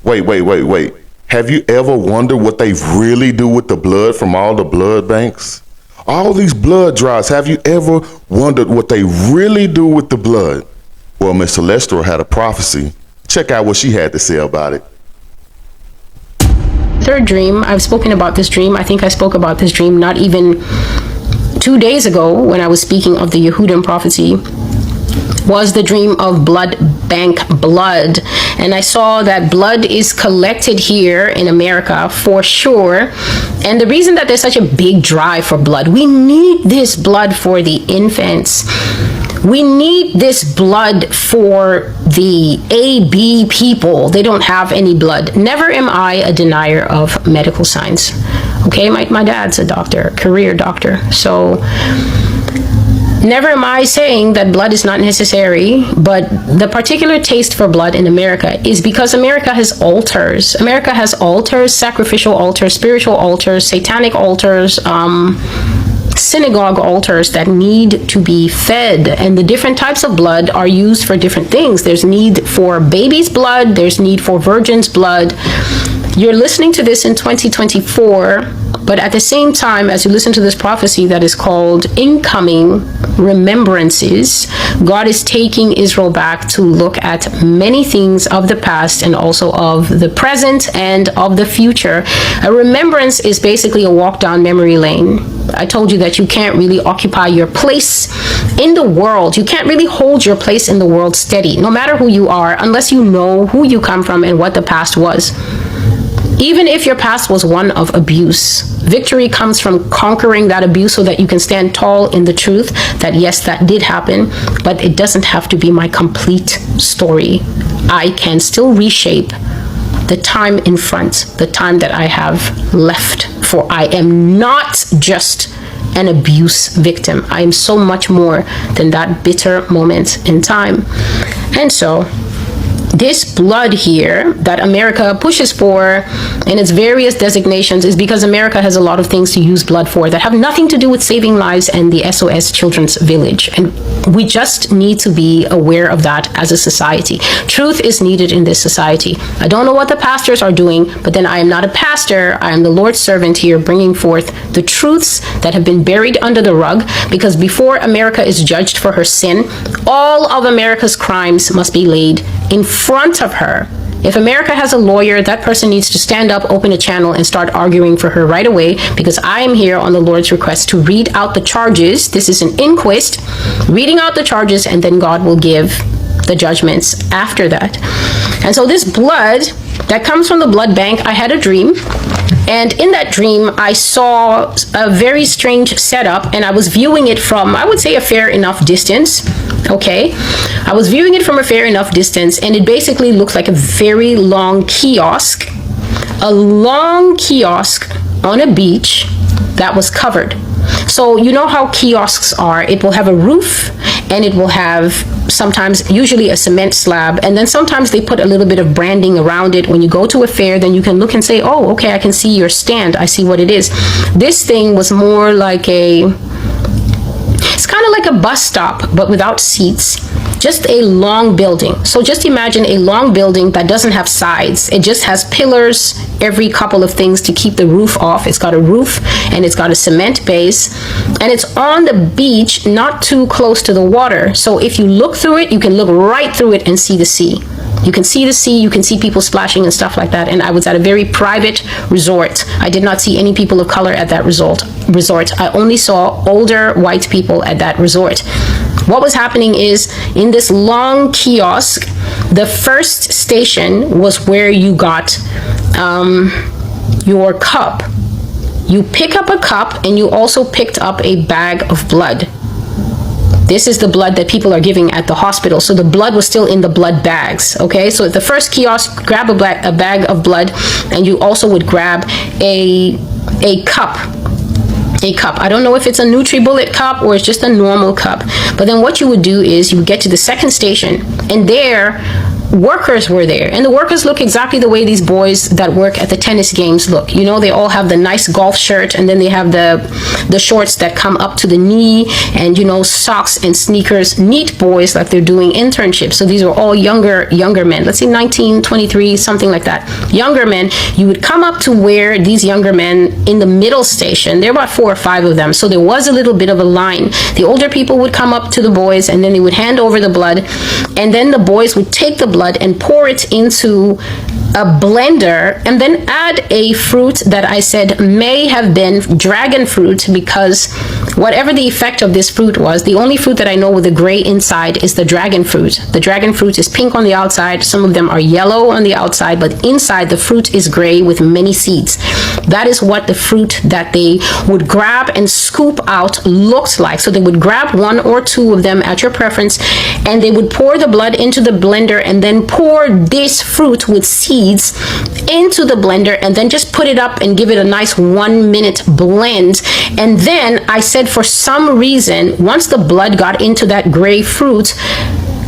Wait. Have you ever wondered what they really do with the blood from all the blood banks? All these blood drives, have you ever wondered what they really do with the blood? Well, Miss Celestial had a prophecy. Check out what she had to say about it. Third dream, I've spoken about this dream. I think I spoke about this dream not even 2 days ago when I was speaking of the Yehudim prophecy, was the dream of blood bank blood. And I saw that blood is collected here in America for sure. And the reason that there's such a big drive for blood, we need this blood for the infants. We need this blood for the AB people. They don't have any blood. Never am I a denier of medical science. Okay, my dad's a doctor, career doctor. So never am I saying that blood is not necessary, but the particular taste for blood in America is because America has altars. America has altars, sacrificial altars, spiritual altars, satanic altars, synagogue altars that need to be fed, and the different types of blood are used for different things. There's need for baby's blood, there's need for virgin's blood. You're listening to this in 2024, but at the same time, as you listen to this prophecy that is called Incoming Remembrances, God is taking Israel back to look at many things of the past and also of the present and of the future. A remembrance is basically a walk down memory lane. I told you that you can't really occupy your place in the world. You can't really hold your place in the world steady, no matter who you are, unless you know who you come from and what the past was. Even if your past was one of abuse, victory comes from conquering that abuse so that you can stand tall in the truth that yes, that did happen, but it doesn't have to be my complete story. I can still reshape the time in front, the time that I have left, for I am not just an abuse victim. I am so much more than that bitter moment in time. And so this blood here that America pushes for in its various designations is because America has a lot of things to use blood for that have nothing to do with saving lives and the SOS Children's Village. And we just need to be aware of that as a society. Truth is needed in this society. I don't know what the pastors are doing, but then I am not a pastor. I am the Lord's servant here, bringing forth the truths that have been buried under the rug, because before America is judged for her sin, all of America's crimes must be laid in front of her. If America has a lawyer, that person needs to stand up, open a channel, and start arguing for her right away, because I am here on the Lord's request to read out the charges. This is an inquest, reading out the charges, and then God will give the judgments after that. And so this blood that comes from the blood bank, I had a dream, and in that dream I saw a very strange setup, and I was viewing it from, I would say, a fair enough distance. Okay, I was viewing it from a fair enough distance, and it basically looked like a very long kiosk, on a beach that was covered. So you know how kiosks are. It will have a roof, and it will have sometimes, usually a cement slab, and then sometimes they put a little bit of branding around it. When you go to a fair, then you can look and say, oh, okay, I can see your stand. I see what it is. This thing was more like it's kind of like a bus stop, but without seats. Just a long building. So just imagine a long building that doesn't have sides. It just has pillars, every couple of things to keep the roof off. It's got a roof, and it's got a cement base, and it's on the beach, not too close to the water. So if you look through it, you can look right through it and see the sea. You can see the sea, you can see people splashing and stuff like that. And I was at a very private resort. I did not see any people of color at that resort. I only saw older white people at that resort. What was happening is, in this long kiosk, the first station was where you got your cup. You pick up a cup, and you also picked up a bag of blood. This is the blood that people are giving at the hospital. So the blood was still in the blood bags. Okay, so at the first kiosk, grab a bag of blood, and you also would grab a cup. I don't know if it's a NutriBullet cup or it's just a normal cup. But then what you would do is you would get to the second station, and there workers were there, and the workers look exactly the way these boys that work at the tennis games look. You know, they all have the nice golf shirt, and then they have the shorts that come up to the knee, and you know, socks and sneakers. Neat boys, like they're doing internships. So these are all younger men, let's say 19, 23, something like that. Younger men. You would come up to where these younger men in the middle station, there were about 4 or 5 of them, so there was a little bit of a line. The older people would come up to the boys, and then they would hand over the blood, and then the boys would take the blood and pour it into a blender, and then add a fruit that I said may have been dragon fruit, because whatever the effect of this fruit was, the only fruit that I know with a gray inside is the dragon fruit. The dragon fruit is pink on the outside, some of them are yellow on the outside, but inside the fruit is gray with many seeds. That is what the fruit that they would grab and scoop out looked like. So they would grab 1 or 2 of them at your preference, and they would pour the blood into the blender, and then pour this fruit with seeds into the blender, and then just put it up and give it a nice 1-minute blend. And then I said, for some reason, once the blood got into that gray fruit,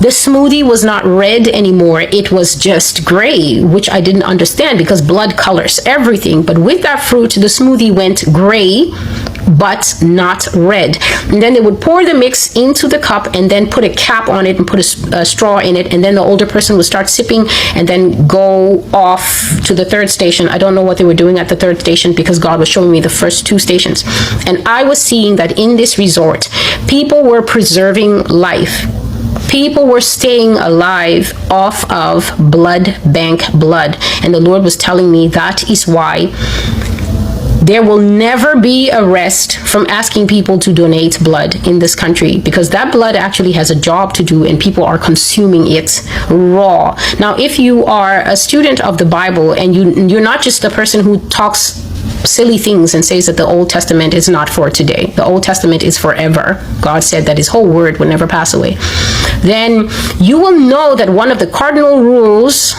the smoothie was not red anymore. It was just gray, which I didn't understand because blood colors everything. But with that fruit, the smoothie went gray, but not red. And then they would pour the mix into the cup and then put a cap on it and put a straw in it. And then the older person would start sipping and then go off to the 3rd station. I don't know what they were doing at the 3rd station because God was showing me the first 2 stations. And I was seeing that in this resort, people were preserving life. People were staying alive off of blood bank blood. And the Lord was telling me that is why there will never be a rest from asking people to donate blood in this country, because that blood actually has a job to do and people are consuming it raw. Now, if you are a student of the Bible and you're not just a person who talks silly things and says that the Old Testament is not for today, the Old Testament is forever, God said that his whole word would never pass away, then you will know that one of the cardinal rules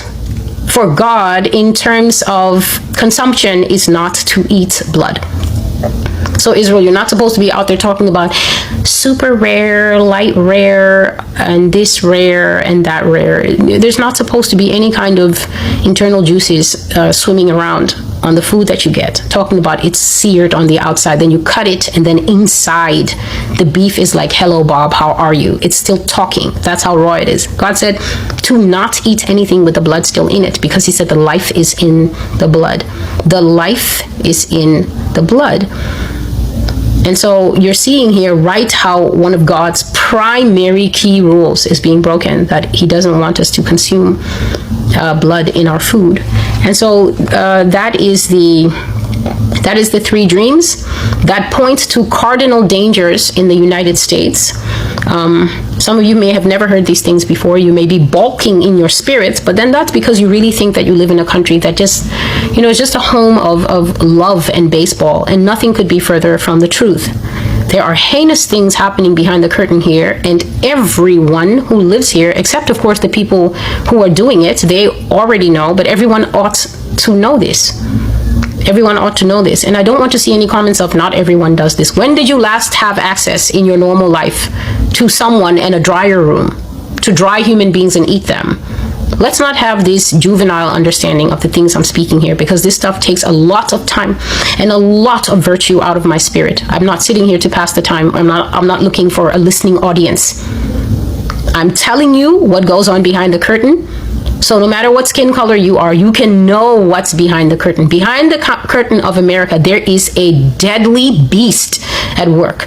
for God in terms of consumption is not to eat blood. So Israel, you're not supposed to be out there talking about super rare, light rare, and this rare and that rare. There's not supposed to be any kind of internal juices swimming around on the food that you get. Talking about it's seared on the outside, then you cut it, and then inside the beef is like, hello Bob, how are you? It's still talking. That's how raw it is. God said to not eat anything with the blood still in it, because he said the life is in the blood. The life is in the blood. And so you're seeing here, right, how one of God's primary key rules is being broken, that he doesn't want us to consume blood in our food. And so that is the 3 dreams that point to cardinal dangers in the United States. Some of you may have never heard these things before. You may be balking in your spirits, but then that's because you really think that you live in a country that just, is just a home of love and baseball, and nothing could be further from the truth. There are heinous things happening behind the curtain here, and everyone who lives here, except of course the people who are doing it, they already know, but everyone ought to know this. Everyone ought to know this. And I don't want to see any comments of not everyone does this. When did you last have access in your normal life to someone in a dryer room to dry human beings and eat them? Let's not have this juvenile understanding of the things I'm speaking here, because this stuff takes a lot of time and a lot of virtue out of my spirit. I'm not sitting here to pass the time. I'm not looking for a listening audience. I'm telling you what goes on behind the curtain. So no matter what skin color you are, you can know what's behind the curtain. Behind the curtain of America, there is a deadly beast at work.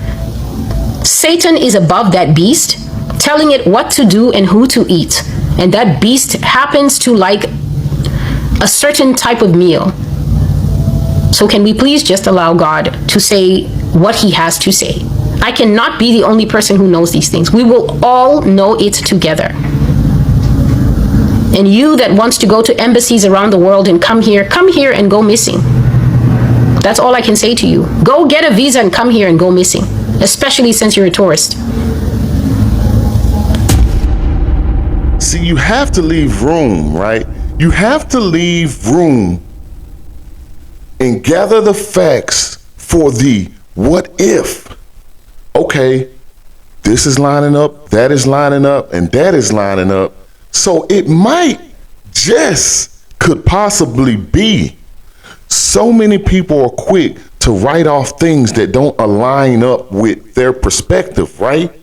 Satan is above that beast, telling it what to do and who to eat. And that beast happens to like a certain type of meal. So can we please just allow God to say what he has to say? I cannot be the only person who knows these things. We will all know it together. And you that wants to go to embassies around the world and come here and go missing. That's all I can say to you. Go get a visa and come here and go missing, especially since you're a tourist. See, you have to leave room, right? You have to leave room and gather the facts for the what if. Okay, this is lining up, that is lining up, and that is lining up. So it might could possibly be so many people are quick to write off things that don't align up with their perspective, right?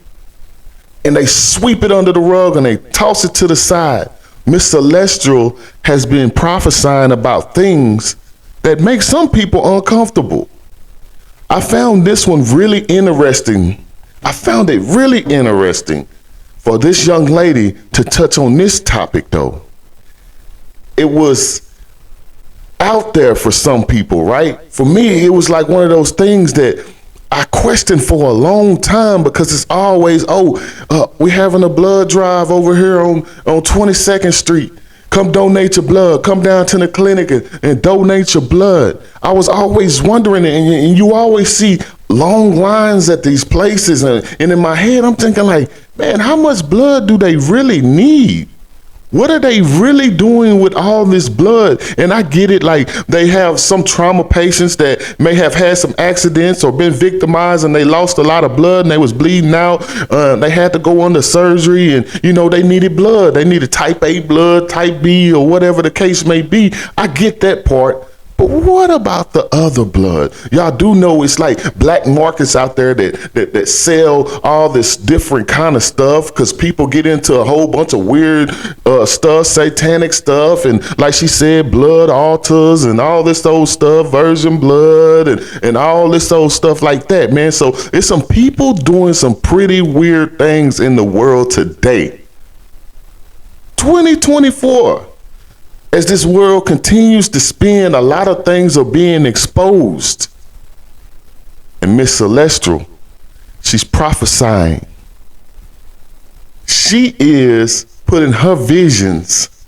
And they sweep it under the rug and they toss it to the side. Miss Celestial has been prophesying about things that make some people uncomfortable. I found this one really interesting. I found it really interesting for this young lady to touch on this topic, though. It was out there for some people, right? For me, it was like one of those things that I questioned for a long time, because it's always, we're having a blood drive over here on 22nd Street. Come donate your blood. Come down to the clinic and donate your blood. I was always wondering, and you always see long lines at these places. And in my head, I'm thinking like, man, how much blood do they really need? What are they really doing with all this blood? And I get it, like they have some trauma patients that may have had some accidents or been victimized and they lost a lot of blood and they was bleeding out. They had to go under surgery and, they needed blood. They needed type A blood, type B, or whatever the case may be. I get that part. But what about the other blood? Y'all do know it's like black markets out there that sell all this different kind of stuff, because people get into a whole bunch of weird stuff, satanic stuff, and like she said, blood altars and all this old stuff, virgin blood and all this old stuff like that, man. So it's some people doing some pretty weird things in the world today. 2024. As this world continues to spin, a lot of things are being exposed. And Miss Celestial, she's prophesying. She is putting her visions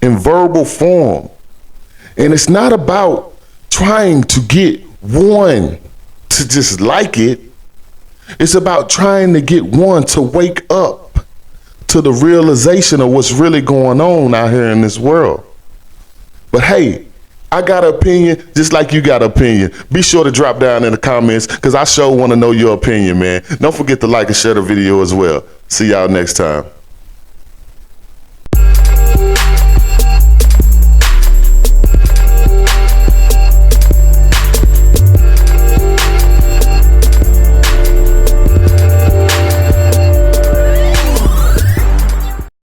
in verbal form. And it's not about trying to get one to just like it. It's about trying to get one to wake up to the realization of what's really going on out here in this world. But hey, I got an opinion just like you got an opinion. Be sure to drop down in the comments, because I sure want to know your opinion, man. Don't forget to like and share the video as well. See y'all next time.